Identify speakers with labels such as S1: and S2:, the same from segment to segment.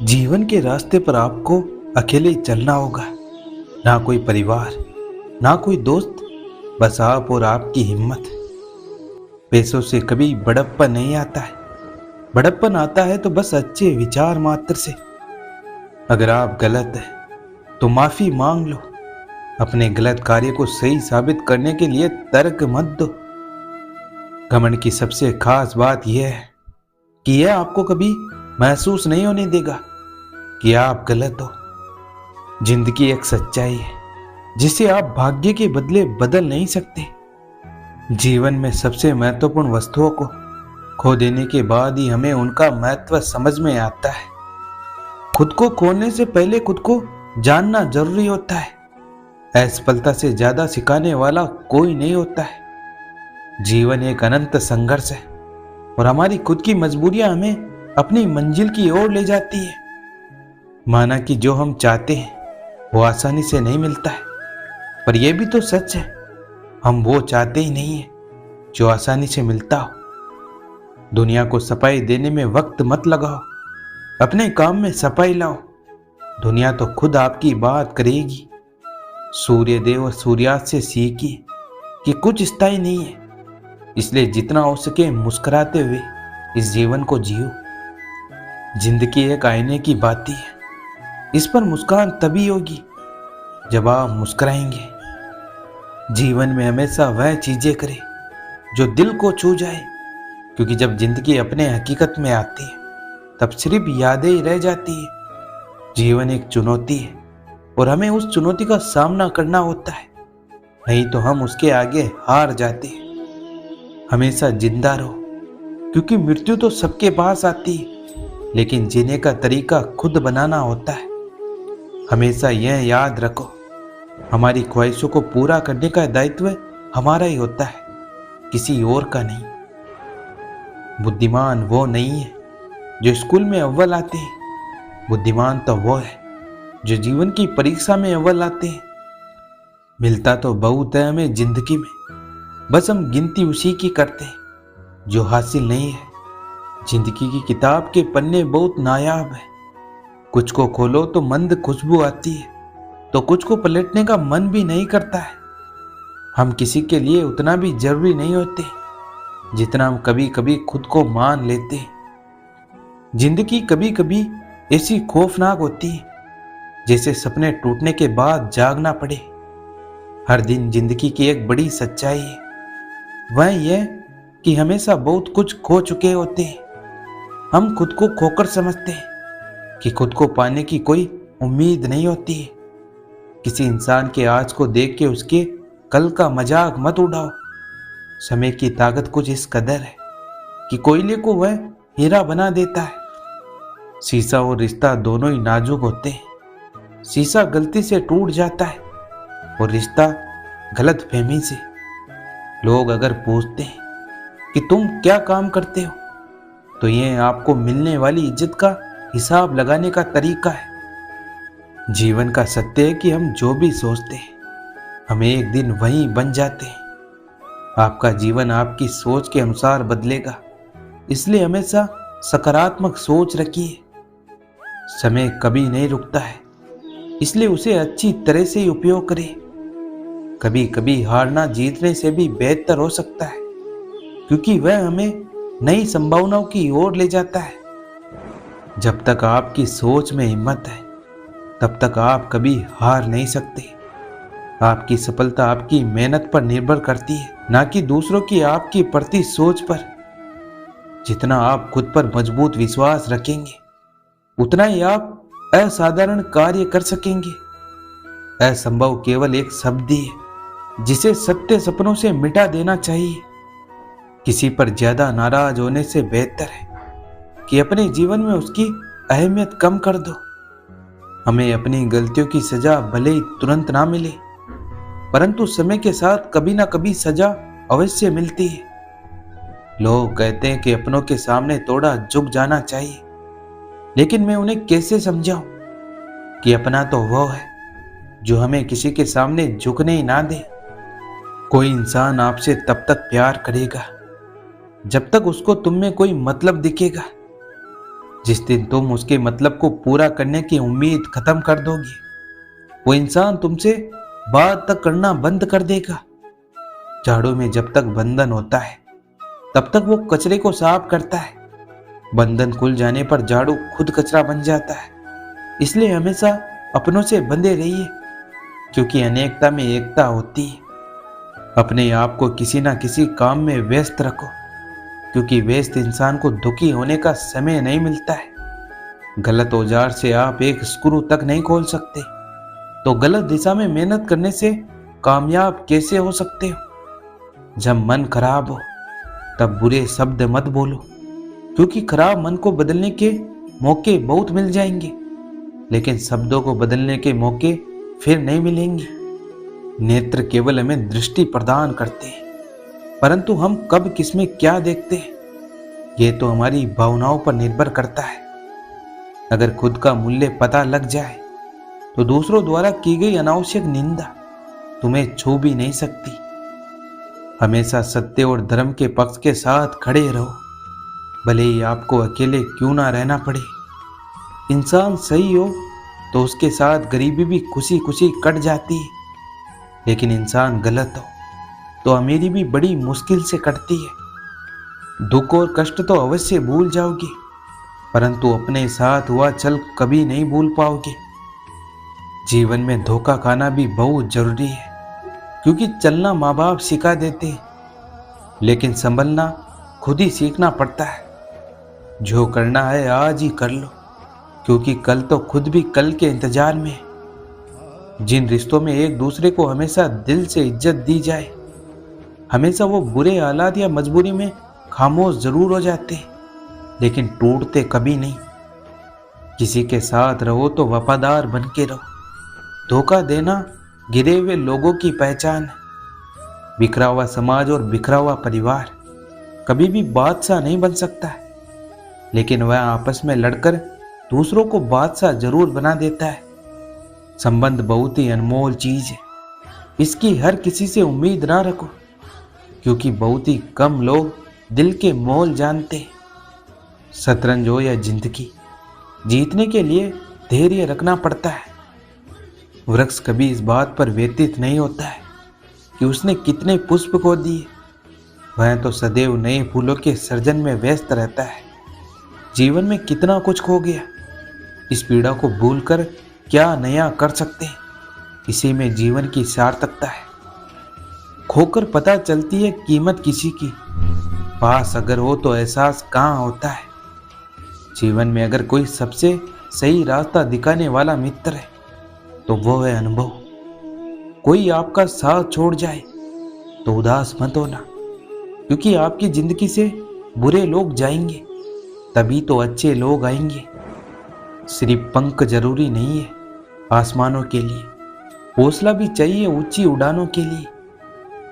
S1: जीवन के रास्ते पर आपको अकेले ही चलना होगा। ना कोई परिवार, ना कोई दोस्त, बस आप और आपकी हिम्मत। पैसों से कभी बड़प्पन नहीं आता है। बड़प्पन आता है तो बस अच्छे विचार मात्र से। अगर आप गलत है तो माफी मांग लो। अपने गलत कार्य को सही साबित करने के लिए तर्क मत दो। घमंड की सबसे खास बात यह है कि यह आपको कभी महसूस नहीं होने देगा कि आप गलत हो। जिंदगी एक सच्चाई है जिसे आप भाग्य के बदले बदल नहीं सकते। जीवन में सबसे महत्वपूर्ण वस्तुओं को खो देने के बाद ही हमें उनका महत्व समझ में आता है। खुद को खोने से पहले खुद को जानना जरूरी होता है। असफलता से ज्यादा सिखाने वाला कोई नहीं होता है। जीवन एक अनंत संघर्ष है और हमारी खुद की मजबूरियां हमें अपनी मंजिल की ओर ले जाती है। माना कि जो हम चाहते हैं वो आसानी से नहीं मिलता है, पर यह भी तो सच है हम वो चाहते ही नहीं है जो आसानी से मिलता हो। दुनिया को सफाई देने में वक्त मत लगाओ, अपने काम में सफाई लाओ। दुनिया तो खुद आपकी बात करेगी। सूर्यदेव और सूर्यास्त से सीखिए कि कुछ स्थायी नहीं है, इसलिए जितना हो सके मुस्कुराते हुए इस जीवन को जियो। जिंदगी एक आईने की बाती है, इस पर मुस्कान तभी होगी जब आप मुस्कुराएंगे। जीवन में हमेशा वह चीजें करें जो दिल को छू जाए, क्योंकि जब जिंदगी अपने हकीकत में आती है तब सिर्फ यादें ही रह जाती है। जीवन एक चुनौती है और हमें उस चुनौती का सामना करना होता है, नहीं तो हम उसके आगे हार जाते हैं। हमेशा जिंदा रहो, क्योंकि मृत्यु तो सबके पास आती है, लेकिन जीने का तरीका खुद बनाना होता है। हमेशा यह याद रखो, हमारी ख्वाहिशों को पूरा करने का दायित्व हमारा ही होता है, किसी और का नहीं। बुद्धिमान वो नहीं है जो स्कूल में अव्वल आते हैं, बुद्धिमान तो वो है जो जीवन की परीक्षा में अव्वल आते हैं। मिलता तो बहुत है हमें जिंदगी में, बस हम गिनती उसी की करते हैं जो हासिल नहीं है। जिंदगी की किताब के पन्ने बहुत नायाब है। कुछ को खोलो तो मंद खुशबू आती है, तो कुछ को पलटने का मन भी नहीं करता है। हम किसी के लिए उतना भी जरूरी नहीं होते जितना हम कभी कभी खुद को मान लेते हैं। जिंदगी कभी कभी ऐसी खौफनाक होती है जैसे सपने टूटने के बाद जागना पड़े। हर दिन जिंदगी की एक बड़ी सच्चाई है, वह यह कि हमेशा बहुत कुछ खो चुके होते हैं। हम खुद को खोकर समझते हैं कि खुद को पाने की कोई उम्मीद नहीं होती है। किसी इंसान के आज को देख के उसके कल का मजाक मत उड़ाओ। समय की ताकत कुछ इस कदर है कि कोयले को वह हीरा बना देता है। शीशा और रिश्ता दोनों ही नाजुक होते हैं। शीशा गलती से टूट जाता है और रिश्ता गलत फहमी से। लोग अगर पूछते हैं कि तुम क्या काम करते हो, तो यह आपको मिलने वाली इज्जत का हिसाब लगाने का तरीका है। जीवन का सत्य है कि हम जो भी सोचते हैं हम एक दिन वहीं बन जाते हैं। आपका जीवन आपकी सोच के अनुसार बदलेगा, इसलिए हमेशा सकारात्मक सोच रखिए। समय कभी नहीं रुकता है, इसलिए उसे अच्छी तरह से उपयोग करें। कभी कभी हारना जीतने से भी बेहतर हो सकता है, क्योंकि वह हमें नई संभावनाओं की ओर ले जाता है। जब तक आपकी सोच में हिम्मत है तब तक आप कभी हार नहीं सकते। आपकी सफलता आपकी मेहनत पर निर्भर करती है, ना कि दूसरों की आपकी प्रति सोच पर। जितना आप खुद पर मजबूत विश्वास रखेंगे उतना ही आप असाधारण कार्य कर सकेंगे। असंभव केवल एक शब्द ही है जिसे सत्य सपनों से मिटा देना चाहिए। किसी पर ज्यादा नाराज होने से बेहतर है कि अपने जीवन में उसकी अहमियत कम कर दो। हमें अपनी गलतियों की सजा भले ही तुरंत ना मिले, परंतु समय के साथ कभी ना कभी सजा अवश्य मिलती है। लोग कहते हैं कि अपनों के सामने थोड़ा झुक जाना चाहिए, लेकिन मैं उन्हें कैसे समझाऊं कि अपना तो वो है जो हमें किसी के सामने झुकने ही ना दे। कोई इंसान आपसे तब तक प्यार करेगा जब तक उसको तुम में कोई मतलब दिखेगा। जिस दिन तुम उसके मतलब को पूरा करने की उम्मीद खत्म कर दोगे, वो इंसान तुमसे बात तक करना बंद कर देगा। झाड़ू में जब तक बंधन होता है तब तक वो कचरे को साफ करता है। बंधन खुल जाने पर झाड़ू खुद कचरा बन जाता है। इसलिए हमेशा अपनों से बंधे रहिए, क्योंकि अनेकता में एकता होती है। अपने आप को किसी ना किसी काम में व्यस्त रखो, क्योंकि व्यस्त इंसान को दुखी होने का समय नहीं मिलता है। गलत औजार से आप एक स्क्रू तक नहीं खोल सकते, तो गलत दिशा में मेहनत करने से कामयाब कैसे हो सकते हो? जब मन खराब हो तब बुरे शब्द मत बोलो, क्योंकि खराब मन को बदलने के मौके बहुत मिल जाएंगे, लेकिन शब्दों को बदलने के मौके फिर नहीं मिलेंगे। नेत्र केवल हमें दृष्टि प्रदान करते हैं, परंतु हम कब किसमें क्या देखते हैं ये तो हमारी भावनाओं पर निर्भर करता है। अगर खुद का मूल्य पता लग जाए तो दूसरों द्वारा की गई अनावश्यक निंदा तुम्हें छू भी नहीं सकती। हमेशा सत्य और धर्म के पक्ष के साथ खड़े रहो, भले ही आपको अकेले क्यों ना रहना पड़े। इंसान सही हो तो उसके साथ गरीबी भी खुशी खुशी कट जाती है, लेकिन इंसान गलत हो तो अमीरी भी बड़ी मुश्किल से कटती है। दुख और कष्ट तो अवश्य भूल जाओगे, परंतु अपने साथ हुआ छल कभी नहीं भूल पाओगे। जीवन में धोखा खाना भी बहुत जरूरी है, क्योंकि चलना माँ बाप सिखा देते हैं, लेकिन संभलना खुद ही सीखना पड़ता है। जो करना है आज ही कर लो, क्योंकि कल तो खुद भी कल के इंतजार में है। जिन रिश्तों में एक दूसरे को हमेशा दिल से इज्जत दी जाए, हमेशा वो बुरे हालात या मजबूरी में खामोश जरूर हो जाते, लेकिन टूटते कभी नहीं। किसी के साथ रहो तो वफादार बन के रहो। धोखा देना गिरे हुए लोगों की पहचान है। बिखरा हुआ समाज और बिखरा हुआ परिवार कभी भी बादशाह नहीं बन सकता है, लेकिन वह आपस में लड़कर दूसरों को बादशाह जरूर बना देता है। संबंध बहुत ही अनमोल चीज है, इसकी हर किसी से उम्मीद ना रखो, क्योंकि बहुत ही कम लोग दिल के मोल जानते हैं। शतरंज हो या जिंदगी, जीतने के लिए धैर्य रखना पड़ता है। वृक्ष कभी इस बात पर व्यतीत नहीं होता है कि उसने कितने पुष्प खो दिए, वह तो सदैव नए फूलों के सृजन में व्यस्त रहता है। जीवन में कितना कुछ खो गया, इस पीड़ा को भूलकर क्या नया कर सकते हैं, इसी में जीवन की सार्थकता है। खोकर पता चलती है कीमत किसी की, पास अगर हो तो एहसास कहाँ होता है। जीवन में अगर कोई सबसे सही रास्ता दिखाने वाला मित्र है तो वो है अनुभव। कोई आपका साथ छोड़ जाए तो उदास मत होना, क्योंकि आपकी जिंदगी से बुरे लोग जाएंगे, तभी तो अच्छे लोग आएंगे। सिर्फ पंख जरूरी नहीं है आसमानों के लिए, हौसला भी चाहिए ऊंची उड़ानों के लिए।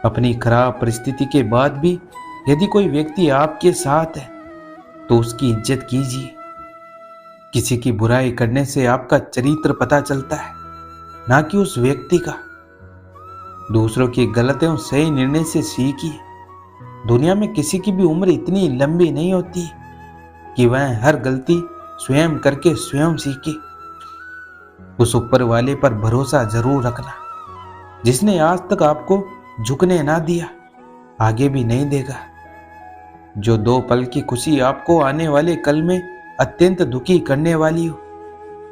S1: अपनी खराब परिस्थिति के बाद भी यदि कोई व्यक्ति आपके साथ है तो उसकी इज्जत कीजिए। किसी की बुराई करने से आपका चरित्र पता चलता है, ना कि उस व्यक्ति का। दूसरों की गलतियों सही निर्णय से सीखिए। दुनिया में किसी की भी उम्र इतनी लंबी नहीं होती कि वह हर गलती स्वयं करके स्वयं सीखे। उस ऊपर वाले पर भरोसा जरूर रखना, जिसने आज तक आपको झुकने ना दिया, आगे भी नहीं देगा। जो 2 पल की खुशी आपको आने वाले कल में अत्यंत दुखी करने वाली हो,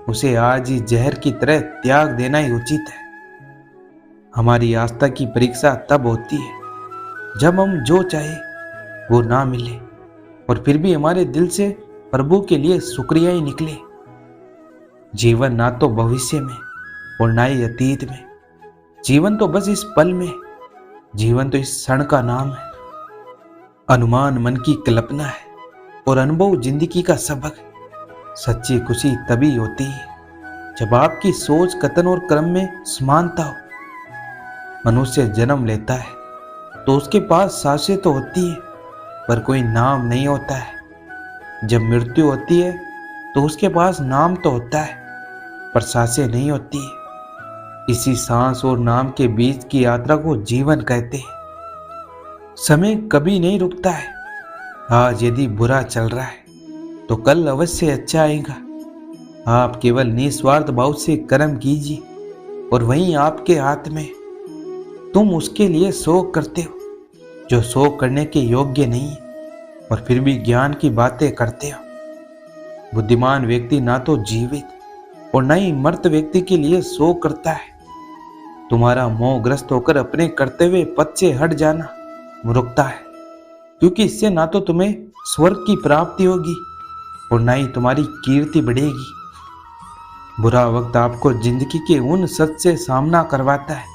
S1: उसे आज ही जहर की तरह त्याग देना ही उचित है। हमारी आस्था की परीक्षा तब होती है जब हम जो चाहे वो ना मिले, और फिर भी हमारे दिल से प्रभु के लिए शुक्रिया ही निकले। जीवन ना तो भविष्य में और ना ही अतीत में, जीवन तो बस इस पल में, जीवन तो इस क्षण का नाम है। अनुमान मन की कल्पना है और अनुभव जिंदगी का सबक। सच्ची खुशी तभी होती है जब आपकी सोच, कथन और कर्म में समानता हो। मनुष्य जन्म लेता है तो उसके पास सांसें तो होती है, पर कोई नाम नहीं होता है। जब मृत्यु होती है तो उसके पास नाम तो होता है, पर सांसें नहीं होती है। इसी सांस और नाम के बीच की यात्रा को जीवन कहते हैं। समय कभी नहीं रुकता है। आज यदि बुरा चल रहा है तो कल अवश्य अच्छा आएगा। आप केवल निस्वार्थ भाव से कर्म कीजिए और वहीं आपके हाथ में। तुम उसके लिए शोक करते हो जो शोक करने के योग्य नहीं है, और फिर भी ज्ञान की बातें करते हो। बुद्धिमान व्यक्ति ना तो जीवित और न ही मृत व्यक्ति के लिए शोक करता है। तुम्हारा मोहग्रस्त होकर अपने कर्तव्य पथ से हट जाना मूर्खता है, क्योंकि इससे ना तो तुम्हें स्वर्ग की प्राप्ति होगी और ना ही तुम्हारी कीर्ति बढ़ेगी। बुरा वक्त आपको जिंदगी के उन सच से सामना करवाता है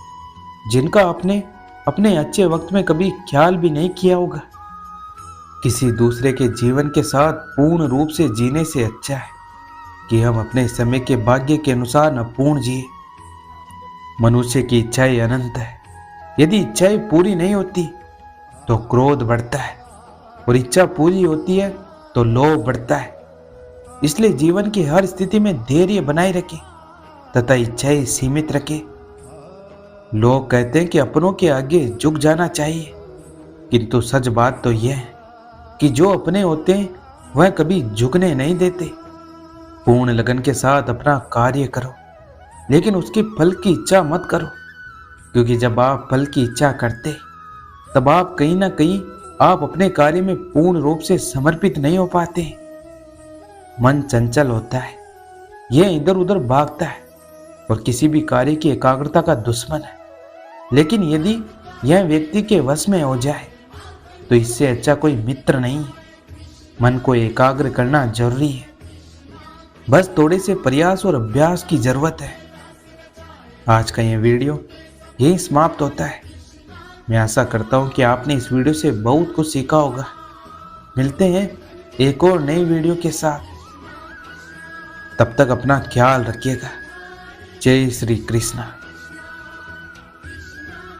S1: जिनका आपने अपने अच्छे वक्त में कभी ख्याल भी नहीं किया होगा। किसी दूसरे के जीवन के साथ पूर्ण रूप से जीने से अच्छा है कि हम अपने समय के भाग्य के अनुसार न पूर्ण जिए। मनुष्य की इच्छाएं अनंत है। यदि इच्छाएं पूरी नहीं होती तो क्रोध बढ़ता है, और इच्छा पूरी होती है तो लोभ बढ़ता है। इसलिए जीवन की हर स्थिति में धैर्य बनाए रखें तथा इच्छाएं सीमित रखें। लोग कहते हैं कि अपनों के आगे झुक जाना चाहिए, किंतु सच बात तो यह है कि जो अपने होते हैं वह कभी झुकने नहीं देते। पूर्ण लगन के साथ अपना कार्य करो, लेकिन उसके फल की इच्छा मत करो, क्योंकि जब आप फल की इच्छा करते तब आप कहीं ना कहीं आप अपने कार्य में पूर्ण रूप से समर्पित नहीं हो पाते। मन चंचल होता है, यह इधर उधर भागता है और किसी भी कार्य की एकाग्रता का दुश्मन है। लेकिन यदि यह व्यक्ति के वश में हो जाए तो इससे अच्छा कोई मित्र नहीं है। मन को एकाग्र करना जरूरी है, बस थोड़े से प्रयास और अभ्यास की जरूरत है। आज का यह वीडियो यही समाप्त होता है। मैं आशा करता हूँ कि आपने इस वीडियो से बहुत कुछ सीखा होगा। मिलते हैं एक और नई वीडियो के साथ। तब तक अपना ख्याल रखिएगा। जय श्री कृष्णा।